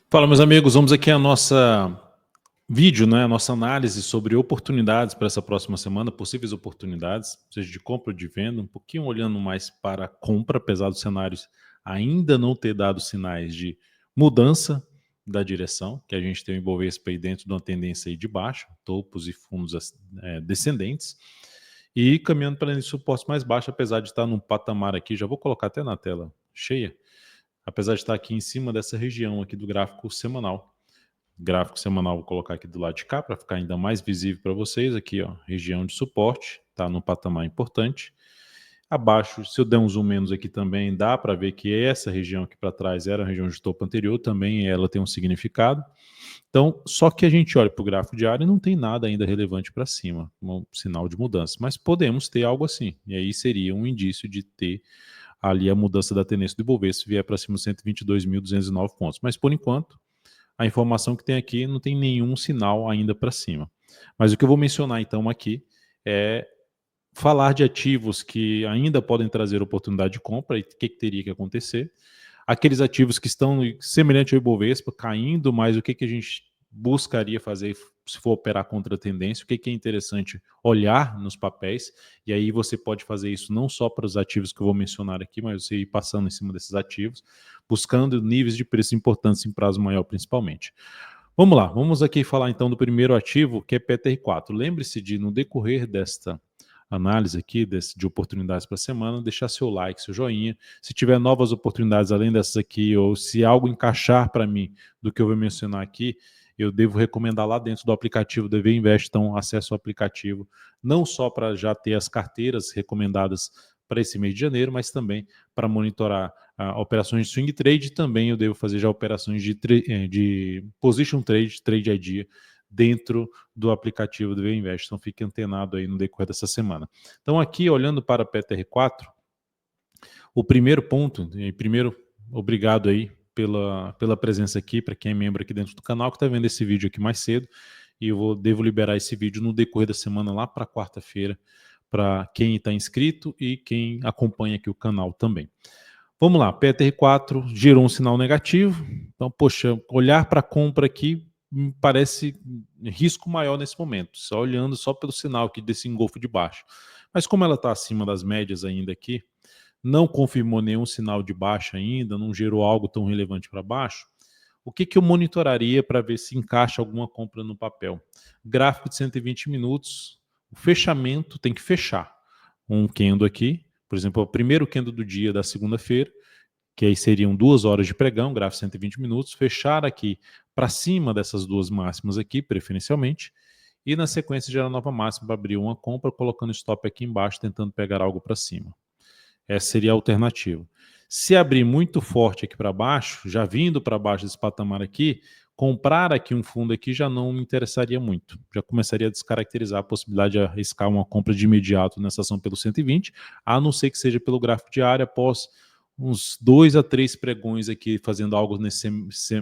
Fala, meus amigos, vamos aqui a nossa vídeo, né? A nossa análise sobre oportunidades para essa próxima semana, possíveis oportunidades, seja de compra ou de venda, um pouquinho olhando mais para a compra, apesar dos cenários ainda não ter dado sinais de mudança da direção, que a gente tem o Ibovespa aí dentro de uma tendência aí de baixa, topos e fundos descendentes, e caminhando para esse suporte mais baixo, apesar de estar num patamar aqui, já vou colocar até na tela cheia, apesar de estar aqui em cima dessa região aqui do gráfico semanal. Gráfico semanal vou colocar aqui do lado de cá para ficar ainda mais visível para vocês. Aqui, ó, região de suporte, está no patamar importante. Abaixo, se eu der um zoom menos aqui também, dá para ver que essa região aqui para trás era a região de topo anterior, também ela tem um significado. Então, só que a gente olha para o gráfico diário e não tem nada ainda relevante para cima, um sinal de mudança. Mas podemos ter algo assim, e aí seria um indício de ter ali a mudança da tendência do Ibovespa se vier para cima de 122.209 pontos. Mas por enquanto, a informação que tem aqui não tem nenhum sinal ainda para cima. Mas o que eu vou mencionar então aqui é falar de ativos que ainda podem trazer oportunidade de compra e o que teria que acontecer. Aqueles ativos que estão semelhante ao Ibovespa, caindo, mas o que a gente buscaria fazer se for operar contra a tendência, o que é interessante olhar nos papéis, e aí você pode fazer isso não só para os ativos que eu vou mencionar aqui, mas você ir passando em cima desses ativos, buscando níveis de preço importantes em prazo maior principalmente. Vamos lá, vamos aqui falar então do primeiro ativo, que é PTR4. Lembre-se de, no decorrer desta análise aqui de oportunidades para a semana, deixar seu like, seu joinha. Se tiver novas oportunidades além dessas aqui, ou se algo encaixar para mim do que eu vou mencionar aqui, eu devo recomendar lá dentro do aplicativo DV Invest, então acesso ao aplicativo, não só para já ter as carteiras recomendadas para esse mês de janeiro, mas também para monitorar operações de swing trade, também eu devo fazer já operações de position trade, trade a dia, dentro do aplicativo do Invest. Então fique antenado aí no decorrer dessa semana. Então aqui, olhando para a PTR4, o primeiro ponto, e primeiro, obrigado aí pela presença aqui, para quem é membro aqui dentro do canal, que está vendo esse vídeo aqui mais cedo, e devo liberar esse vídeo no decorrer da semana, lá para quarta-feira, para quem está inscrito e quem acompanha aqui o canal também. Vamos lá, PTR4 gerou um sinal negativo, então, poxa, olhar para a compra aqui me parece risco maior nesse momento, só olhando só pelo sinal aqui desse engolfo de baixo. Mas como ela está acima das médias ainda aqui, não confirmou nenhum sinal de baixa ainda, não gerou algo tão relevante para baixo, o que eu monitoraria para ver se encaixa alguma compra no papel? Gráfico de 120 minutos, o fechamento tem que fechar. Um candle aqui, por exemplo, o primeiro candle do dia da segunda-feira, que aí seriam 2 horas de pregão, gráfico 120 minutos, fechar aqui para cima dessas duas máximas aqui, preferencialmente, e na sequência gerar nova máxima para abrir uma compra, colocando stop aqui embaixo, tentando pegar algo para cima. Essa seria a alternativa. Se abrir muito forte aqui para baixo, já vindo para baixo desse patamar aqui, comprar aqui um fundo aqui já não me interessaria muito. Já começaria a descaracterizar a possibilidade de arriscar uma compra de imediato nessa ação pelo 120, a não ser que seja pelo gráfico diário após uns 2 a 3 pregões aqui, fazendo algo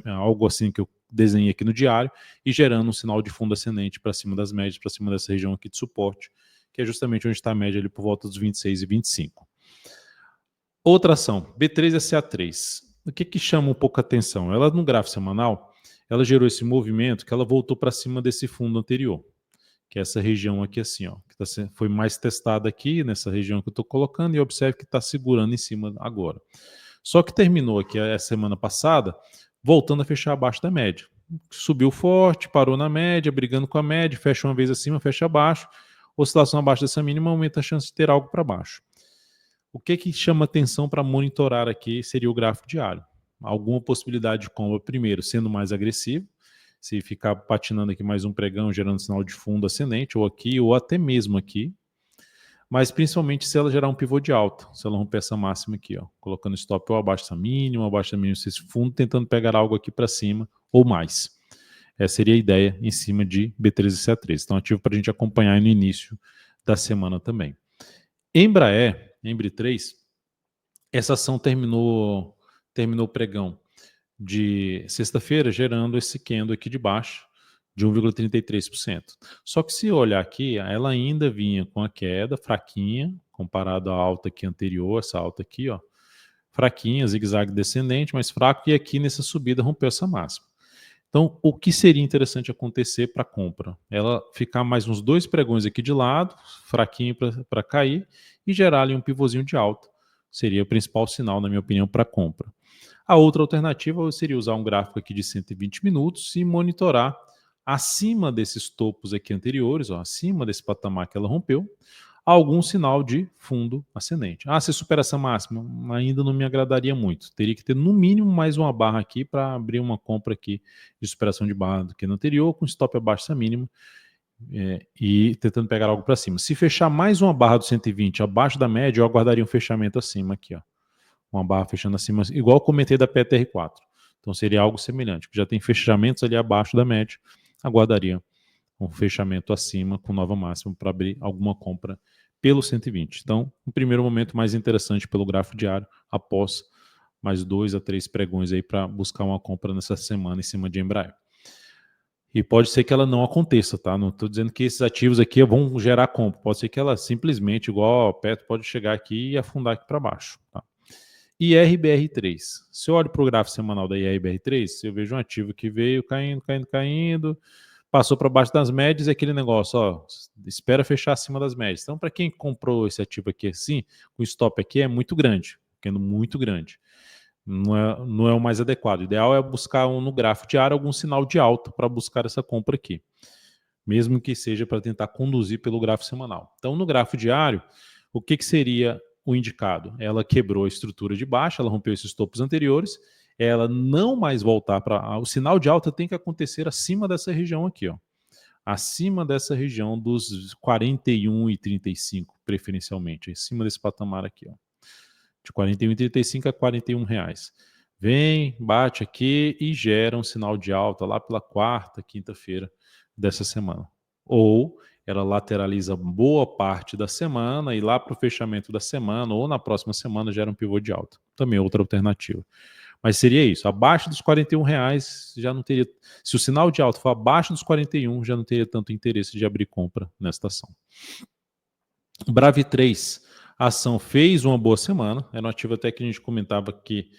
algo assim que eu desenhei aqui no diário e gerando um sinal de fundo ascendente para cima das médias, para cima dessa região aqui de suporte, que é justamente onde está a média ali por volta dos 26 e 25. Outra ação, B3SA3. O que chama um pouco a atenção? Ela, no gráfico semanal, ela gerou esse movimento que ela voltou para cima desse fundo anterior, que é essa região aqui assim, ó, que foi mais testada aqui, nessa região que eu estou colocando, e observe que está segurando em cima agora. Só que terminou aqui a semana passada, voltando a fechar abaixo da média. Subiu forte, parou na média, brigando com a média, fecha uma vez acima, fecha abaixo, oscilação abaixo dessa mínima aumenta a chance de ter algo para baixo. O que chama atenção para monitorar aqui seria o gráfico diário. Alguma possibilidade de compra, primeiro, sendo mais agressivo, se ficar patinando aqui mais um pregão, gerando sinal de fundo ascendente, ou aqui, ou até mesmo aqui, mas principalmente se ela gerar um pivô de alta, se ela romper essa máxima aqui, ó, colocando stop ou abaixo dessa mínima, esse fundo, tentando pegar algo aqui para cima ou mais. Essa seria a ideia em cima de B13 e CA13. Então, ativo para a gente acompanhar no início da semana também. Embraer, Embri 3, essa ação terminou o pregão de sexta-feira, gerando esse candle aqui de baixo de 1,33%. Só que se olhar aqui, ela ainda vinha com a queda fraquinha, comparado à alta aqui anterior, essa alta aqui, ó, fraquinha, zigue-zague descendente, mas fraco, e aqui nessa subida rompeu essa máxima. Então, o que seria interessante acontecer para a compra? Ela ficar mais uns 2 pregões aqui de lado, fraquinho para cair, e gerar ali um pivôzinho de alta. Seria o principal sinal, na minha opinião, para compra. A outra alternativa seria usar um gráfico aqui de 120 minutos e monitorar acima desses topos aqui anteriores, ó, acima desse patamar que ela rompeu, algum sinal de fundo ascendente. Ah, se supera essa máxima, ainda não me agradaria muito. Teria que ter no mínimo mais uma barra aqui para abrir uma compra aqui de superação de barra do que no anterior, com stop abaixo dessa mínima, e tentando pegar algo para cima. Se fechar mais uma barra do 120 abaixo da média, eu aguardaria um fechamento acima aqui, ó. Uma barra fechando acima, igual eu comentei da PTR4. Então seria algo semelhante, que já tem fechamentos ali abaixo da média, aguardaria um fechamento acima com nova máxima para abrir alguma compra pelo 120. Então, um primeiro momento mais interessante pelo gráfico diário, após mais 2 a 3 pregões aí para buscar uma compra nessa semana em cima de Embraer. E pode ser que ela não aconteça, tá? Não estou dizendo que esses ativos aqui vão gerar compra. Pode ser que ela simplesmente, igual a Petro, pode chegar aqui e afundar aqui para baixo. Tá? IRBR3. Se eu olho para o gráfico semanal da IRBR3, eu vejo um ativo que veio caindo, caindo, caindo, passou para baixo das médias e aquele negócio, ó, espera fechar acima das médias. Então, para quem comprou esse ativo aqui assim, o stop aqui é muito grande, ficando muito grande. Não é o mais adequado. O ideal é buscar no gráfico diário algum sinal de alta para buscar essa compra aqui, mesmo que seja para tentar conduzir pelo gráfico semanal. Então, no gráfico diário, o que seria o indicado? Ela quebrou a estrutura de baixa, ela rompeu esses topos anteriores, ela não mais voltar para... O sinal de alta tem que acontecer acima dessa região aqui, ó. Acima dessa região dos 41,35, preferencialmente, acima desse patamar aqui, ó. De 41,35 a 41 reais. Vem, bate aqui e gera um sinal de alta lá pela quarta, quinta-feira dessa semana. Ou ela lateraliza boa parte da semana e lá para o fechamento da semana ou na próxima semana gera um pivô de alta. Também outra alternativa. Mas seria isso, abaixo dos 41 reais já não teria, se o sinal de alta for abaixo dos 41, já não teria tanto interesse de abrir compra nesta ação. Brave 3, a ação fez uma boa semana, era um ativo até que a gente comentava que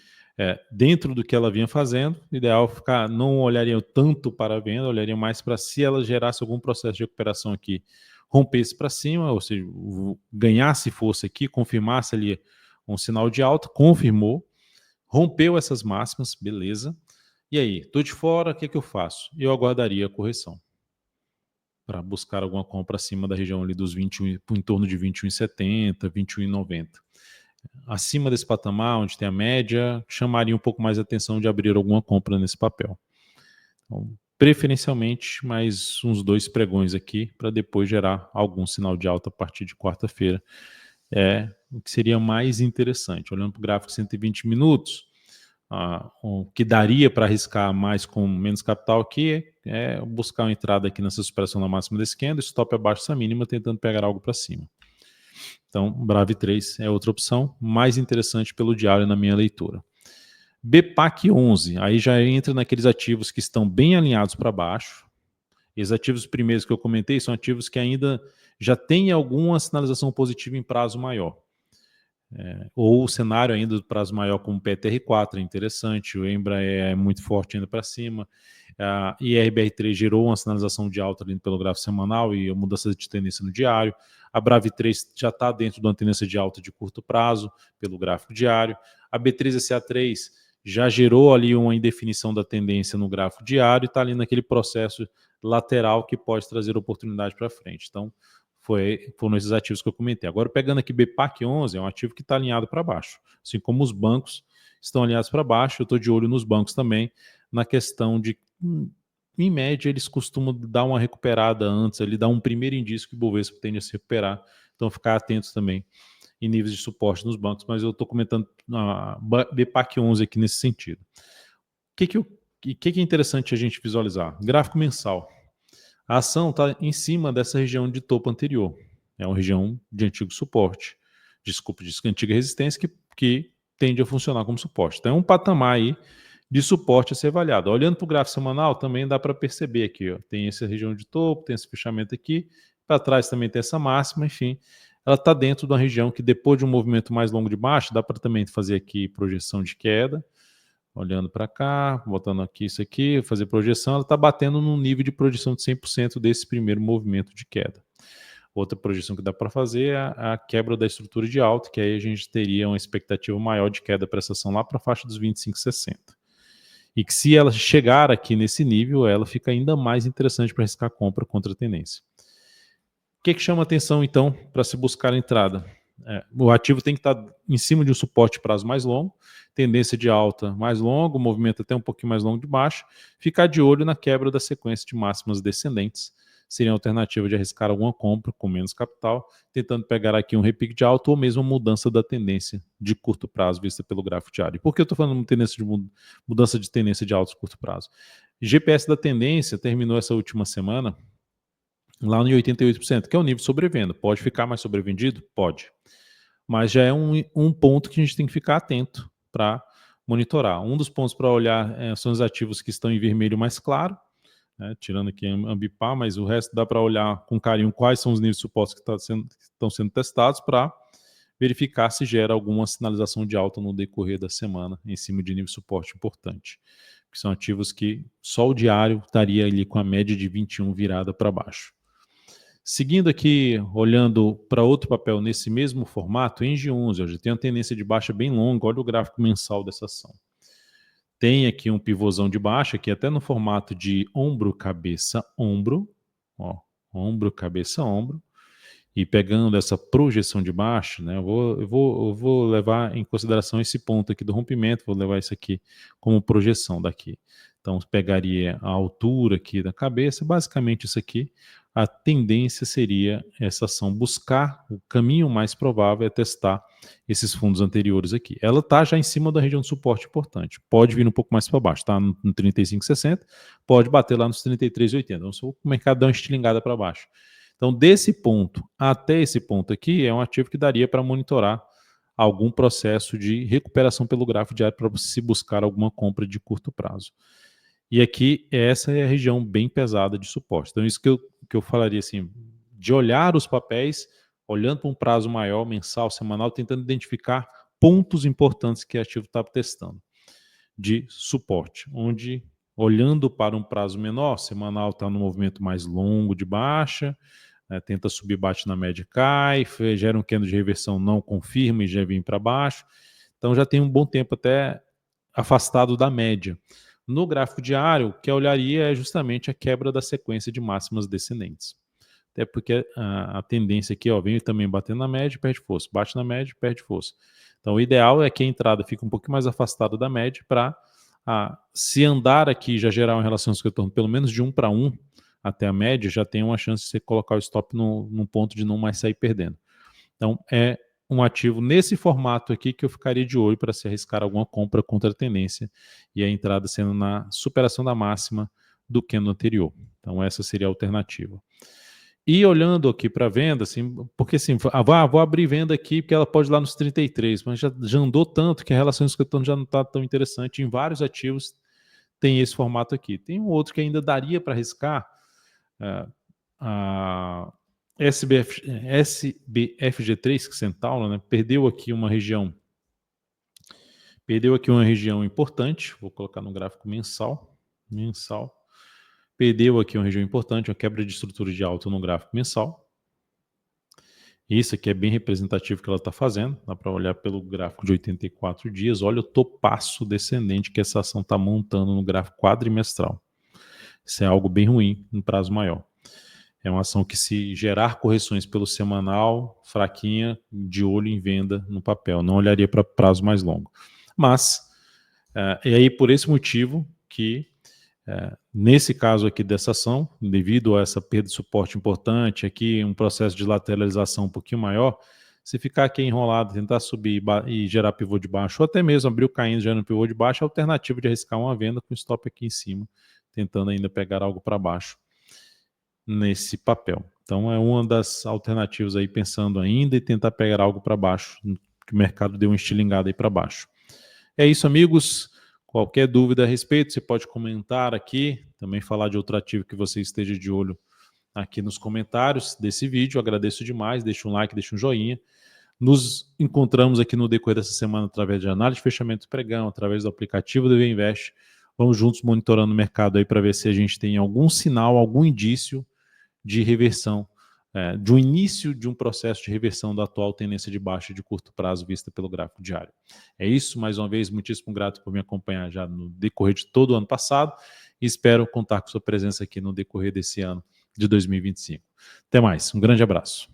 dentro do que ela vinha fazendo, ideal ficar, não olhariam tanto para a venda, olhariam mais para se ela gerasse algum processo de recuperação aqui, rompesse para cima, ou seja, ganhasse força aqui, confirmasse ali um sinal de alta, confirmou, rompeu essas máximas, beleza. E aí, estou de fora, o que eu faço? Eu aguardaria a correção para buscar alguma compra acima da região ali dos 21, em torno de 21,70, 21,90. Acima desse patamar, onde tem a média, chamaria um pouco mais a atenção de abrir alguma compra nesse papel. Então, preferencialmente, mais uns 2 pregões aqui, para depois gerar algum sinal de alta a partir de quarta-feira. O que seria mais interessante. Olhando para o gráfico 120 minutos, o que daria para arriscar mais com menos capital aqui é buscar uma entrada aqui nessa superação da máxima desse candle, stop abaixo dessa mínima, tentando pegar algo para cima. Então, Brave 3 é outra opção, mais interessante pelo diário na minha leitura. BPAC 11, aí já entra naqueles ativos que estão bem alinhados para baixo. Esses ativos primeiros que eu comentei são ativos que ainda já têm alguma sinalização positiva em prazo maior. Ou o cenário ainda do prazo maior como o PTR4 é interessante, o Embraer é muito forte ainda para cima, a IRBR3 gerou uma sinalização de alta ali pelo gráfico semanal e a mudança de tendência no diário, a Brave 3 já está dentro de uma tendência de alta de curto prazo pelo gráfico diário, a B3SA3 já gerou ali uma indefinição da tendência no gráfico diário e está ali naquele processo lateral que pode trazer oportunidade para frente. Então, foram esses ativos que eu comentei. Agora, pegando aqui BPAC 11, é um ativo que está alinhado para baixo. Assim como os bancos estão alinhados para baixo, eu estou de olho nos bancos também, na questão de, em média, eles costumam dar uma recuperada antes, ele dá um primeiro indício que o Bovespa tende a se recuperar. Então, ficar atentos também em níveis de suporte nos bancos, mas eu estou comentando a BPAC 11 aqui nesse sentido. O que é interessante a gente visualizar? Gráfico mensal. A ação está em cima dessa região de topo anterior. É uma região de antigo suporte. Desculpa, de antiga resistência que tende a funcionar como suporte. Então é um patamar aí de suporte a ser avaliado. Olhando para o gráfico semanal, também dá para perceber aqui. Ó, tem essa região de topo, tem esse fechamento aqui. Para trás também tem essa máxima, enfim. Ela está dentro de uma região que depois de um movimento mais longo de baixo, dá para também fazer aqui projeção de queda. olhando para cá, botando aqui isso aqui, fazer projeção, ela está batendo num nível de projeção de 100% desse primeiro movimento de queda. Outra projeção que dá para fazer é a quebra da estrutura de alta, que aí a gente teria uma expectativa maior de queda para essa ação lá para a faixa dos 25,60. E que se ela chegar aqui nesse nível, ela fica ainda mais interessante para arriscar compra contra a tendência. O que chama atenção, então, para se buscar a entrada? O ativo tem que estar em cima de um suporte prazo mais longo, tendência de alta mais longa, movimento até um pouquinho mais longo de baixo, ficar de olho na quebra da sequência de máximas descendentes. Seria a alternativa de arriscar alguma compra com menos capital, tentando pegar aqui um repique de alta ou mesmo uma mudança da tendência de curto prazo vista pelo gráfico diário. Por que eu estou falando de mudança de tendência de alto e curto prazo? GPS da tendência terminou essa última semana lá em 88%, que é o nível de sobrevenda. Pode ficar mais sobrevendido? Pode. Mas já é um ponto que a gente tem que ficar atento para monitorar. Um dos pontos para olhar são os ativos que estão em vermelho mais claro, né, tirando aqui a Ambipar, mas o resto dá para olhar com carinho quais são os níveis de suporte que estão sendo testados para verificar se gera alguma sinalização de alta no decorrer da semana em cima de nível de suporte importante. Que são ativos que só o diário estaria ali com a média de 21 virada para baixo. Seguindo aqui, olhando para outro papel nesse mesmo formato, Engie 11, hoje tem uma tendência de baixa bem longa, olha o gráfico mensal dessa ação. Tem aqui um pivôzão de baixa, aqui até no formato de ombro, cabeça, ombro, ó, ombro, cabeça, ombro, e pegando essa projeção de baixa, né, eu vou levar em consideração esse ponto aqui do rompimento, vou levar isso aqui como projeção daqui. Então, pegaria a altura aqui da cabeça, basicamente isso aqui, a tendência seria essa ação buscar o caminho mais provável é testar esses fundos anteriores aqui. Ela está já em cima da região de suporte importante, pode vir um pouco mais para baixo, está no 35,60, pode bater lá nos 33,80, então se o mercado dá uma estilingada para baixo. Então, desse ponto até esse ponto aqui, é um ativo que daria para monitorar algum processo de recuperação pelo gráfico diário para se buscar alguma compra de curto prazo. E aqui, essa é a região bem pesada de suporte. Então, isso que eu falaria assim, de olhar os papéis, olhando para um prazo maior, mensal, semanal, tentando identificar pontos importantes que o ativo está testando de suporte, onde, olhando para um prazo menor, semanal está no movimento mais longo de baixa, tenta subir, bate na média, cai, gera um candle de reversão, não confirma e já vem para baixo. Então já tem um bom tempo até afastado da média. No gráfico diário, o que eu olharia é justamente a quebra da sequência de máximas descendentes. Até porque a tendência aqui, ó, vem também batendo na média, perde força, bate na média, perde força. Então o ideal é que a entrada fique um pouquinho mais afastada da média para, se andar aqui já gerar uma relação de retorno pelo menos de 1 para 1 até a média, já tem uma chance de você colocar o stop num ponto de não mais sair perdendo. Então é um ativo nesse formato aqui que eu ficaria de olho para se arriscar alguma compra contra a tendência e a entrada sendo na superação da máxima do candle anterior. Então essa seria a alternativa. E olhando aqui para venda, assim, porque assim, vou abrir venda aqui porque ela pode ir lá nos 33, mas já andou tanto que a relação de retorno já não está tão interessante. Em vários ativos tem esse formato aqui. Tem um outro que ainda daria para arriscar, a SBFG3, que Centauro, né, perdeu aqui uma região importante, vou colocar no gráfico mensal, perdeu aqui uma região importante, uma quebra de estrutura de alta no gráfico mensal. Isso aqui é bem representativo que ela está fazendo, dá para olhar pelo gráfico de 84 dias, olha o topaço descendente que essa ação está montando no gráfico quadrimestral. Isso é algo bem ruim em prazo maior. É uma ação que, se gerar correções pelo semanal, fraquinha, de olho em venda no papel, não olharia para prazo mais longo. Mas, é aí por esse motivo que, nesse caso aqui dessa ação, devido a essa perda de suporte importante, aqui um processo de lateralização um pouquinho maior, se ficar aqui enrolado, tentar subir e gerar pivô de baixo, ou até mesmo abrir o caindo gerando pivô de baixo, a alternativa de arriscar uma venda com stop aqui em cima, tentando ainda pegar algo para baixo nesse papel. Então é uma das alternativas aí, pensando ainda e tentar pegar algo para baixo, que o mercado deu uma estilingada aí para baixo. É isso, amigos. Qualquer dúvida a respeito, você pode comentar aqui, também falar de outro ativo que você esteja de olho aqui nos comentários desse vídeo. Eu agradeço demais, deixa um like, deixa um joinha. Nos encontramos aqui no decorrer dessa semana através de análise de fechamento de pregão, através do aplicativo do Invest. Vamos juntos monitorando o mercado aí para ver se a gente tem algum sinal, algum indício de reversão, de um início de um processo de reversão da atual tendência de baixa de curto prazo vista pelo gráfico diário. É isso, mais uma vez, muitíssimo grato por me acompanhar já no decorrer de todo o ano passado e espero contar com sua presença aqui no decorrer desse ano de 2025. Até mais, um grande abraço.